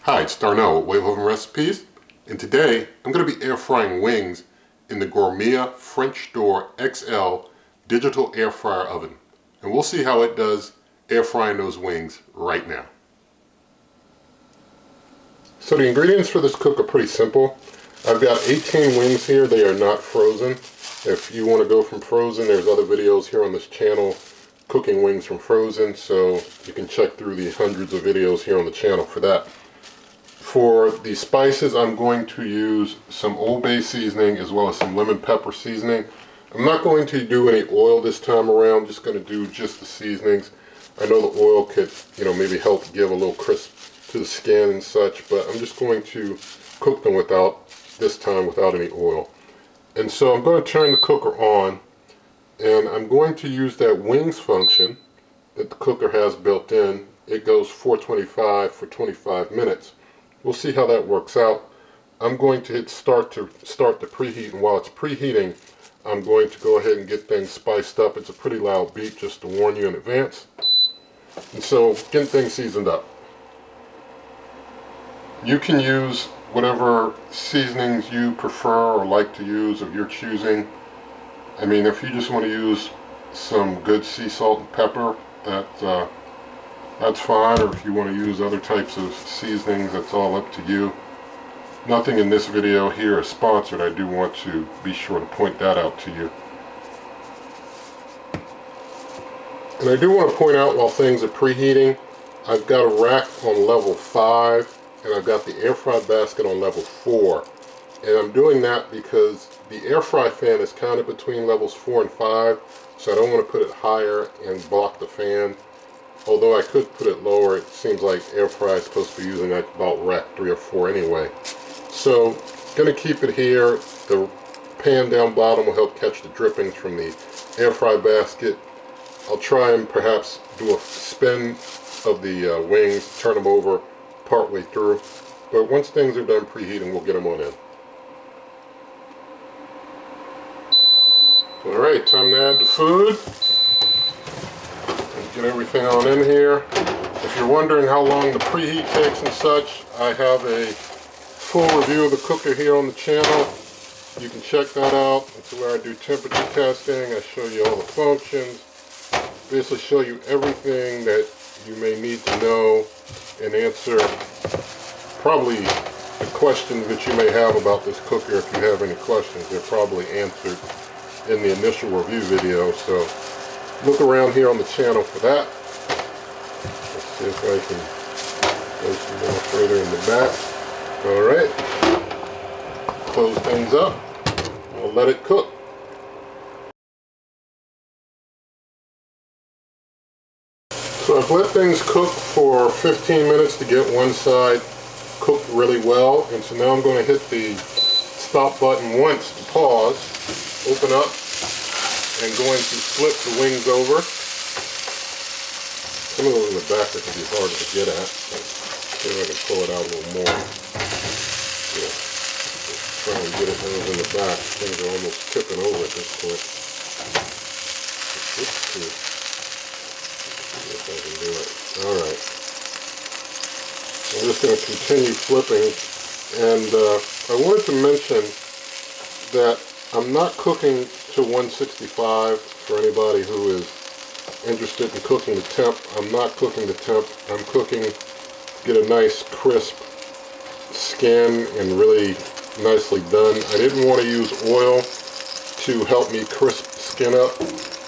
Hi, it's Darnell with Wave Oven Recipes, and today I'm going to be air frying wings in the Gourmia French Door XL digital air fryer oven. And we'll see how it does air frying those wings right now. So the ingredients for this cook are pretty simple. I've got 18 wings here. They are not frozen. If you want to go from frozen, there's other videos here on this channel cooking wings from frozen, so you can check through the hundreds of videos here on the channel for that. For the spices, I'm going to use some Old Bay seasoning as well as some lemon pepper seasoning. I'm not going to do any oil this time around, just going to do just the seasonings. I know the oil could, maybe help give a little crisp to the skin and such, but I'm just going to cook them this time without any oil. And so I'm going to turn the cooker on, and I'm going to use that wings function that the cooker has built in. It goes 425 for 25 minutes. We'll see how that works out. I'm going to hit start the preheat, and while it's preheating, I'm going to go ahead and get things spiced up. It's a pretty loud beep, just to warn you in advance. And so, getting things seasoned up. You can use whatever seasonings you prefer or like to use of your choosing. I mean, if you just want to use some good sea salt and pepper, that's fine, or if you want to use other types of seasonings, that's all up to you. Nothing in this video here is sponsored. I do want to be sure to point that out to you. And I do want to point out, while things are preheating, I've got a rack on level 5, and I've got the air fry basket on level 4. And I'm doing that because the air fry fan is kind of between levels 4 and 5, so I don't want to put it higher and block the fan. Although I could put it lower, it seems like air fry is supposed to be using about rack 3 or 4 anyway. So, going to keep it here. The pan down bottom will help catch the drippings from the air fry basket. I'll try and perhaps do a spin of the wings, turn them over partway through. But once things are done preheating, we'll get them on in. Alright, time to add the food. Get everything on in here. If you're wondering how long the preheat takes and such, I have a full review of the cooker here on the channel. You can check that out. It's where I do temperature testing. I show you all the functions. Basically show you everything that you may need to know and answer probably the questions that you may have about this cooker. If you have any questions, they're probably answered in the initial review video. So look around here on the channel for that. Let's see if I can go some more further in the back. Alright. Close things up. I'll let it cook. So I've let things cook for 15 minutes to get one side cooked really well. And so now I'm going to hit the stop button once to pause, open up, and going to flip the wings over. Some of those in the back that can be harder to get at. See if I can pull it out a little more. Yeah. Try and get it those in the back. Things are almost tipping over at this point. Let's see if I can do it. Alright. I'm just going to continue flipping. And I wanted to mention that I'm not cooking to 165 for anybody who is interested in cooking the temp. I'm not cooking the temp. I'm cooking to get a nice crisp skin and really nicely done. I didn't want to use oil to help me crisp skin up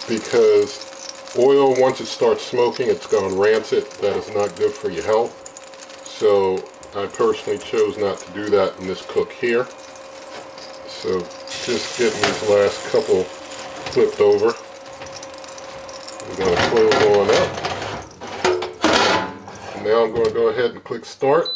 because oil, once it starts smoking, it's gone rancid. That is not good for your health. So I personally chose not to do that in this cook here. So just getting these last couple flipped over. I'm going to close on up. And now I'm going to go ahead and click start.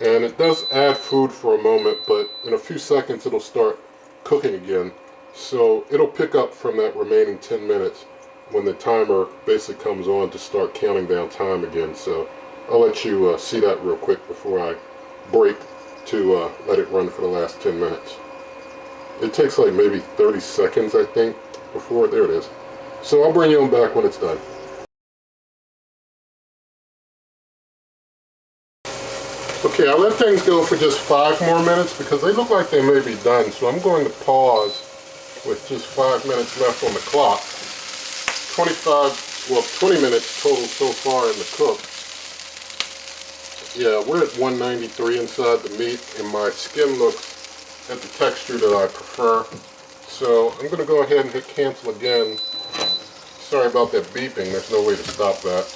And it does add food for a moment, but in a few seconds it'll start cooking again. So it'll pick up from that remaining 10 minutes when the timer basically comes on to start counting down time again. So I'll let you see that real quick before I break to let it run for the last 10 minutes. It takes like maybe 30 seconds, I think, before, there it is. So I'll bring you on back when it's done. Okay, I let things go for just 5 more minutes because they look like they may be done, so I'm going to pause with just 5 minutes left on the clock. 20 minutes total so far in the cook. Yeah, we're at 193 inside the meat, and my skin looks at the texture that I prefer. So I'm going to go ahead and hit cancel again. Sorry about that beeping, there's no way to stop that.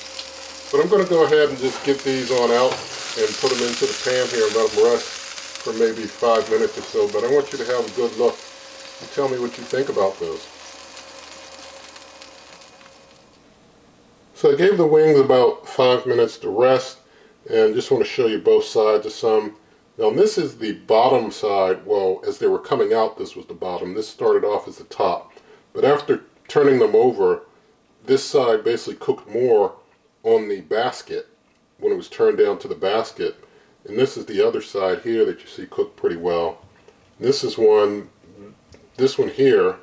But I'm going to go ahead and just get these on out and put them into the pan here and let them rest for maybe 5 minutes or so. But I want you to have a good look and tell me what you think about those. So I gave the wings about 5 minutes to rest, and just want to show you both sides of some. Now this is the bottom side. Well, as they were coming out, this was the bottom. This started off as the top. But after turning them over, this side basically cooked more on the basket when it was turned down to the basket. And this is the other side here that you see cooked pretty well. This is this one here,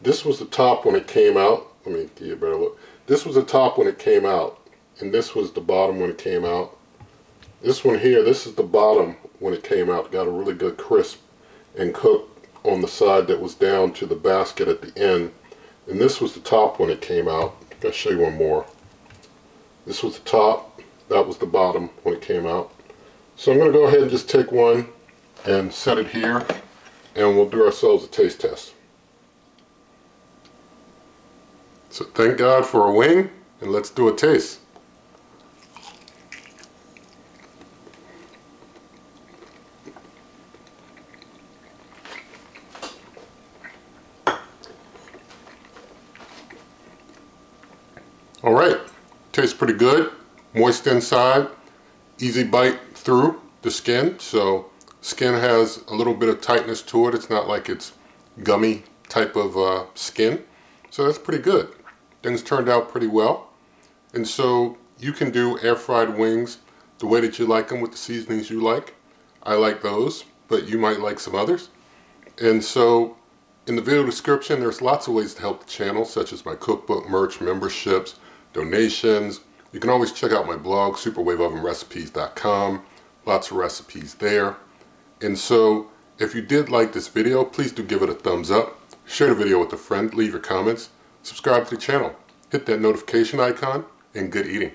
this was the top when it came out. Let me give you a better look. This was the top when it came out, and this was the bottom when it came out. This one here, this is the bottom when it came out. Got a really good crisp and cooked on the side that was down to the basket at the end. And this was the top when it came out. I'll show you one more. This was the top, that was the bottom when it came out. So I'm going to go ahead and just take one and set it here, and we'll do ourselves a taste test. So thank God for a wing, and let's do a taste. Alright, tastes pretty good, moist inside, easy bite through the skin, so skin has a little bit of tightness to it. It's not like it's gummy type of skin, so that's pretty good. Things turned out pretty well, and so you can do air fried wings the way that you like them with the seasonings you like. I like those, but you might like some others. And so in the video description there's lots of ways to help the channel, such as my cookbook, merch, memberships, donations. You can always check out my blog, superwaveovenrecipes.com. Lots of recipes there. And so if you did like this video, please do give it a thumbs up, share the video with a friend, leave your comments, subscribe to the channel, hit that notification icon, and good eating.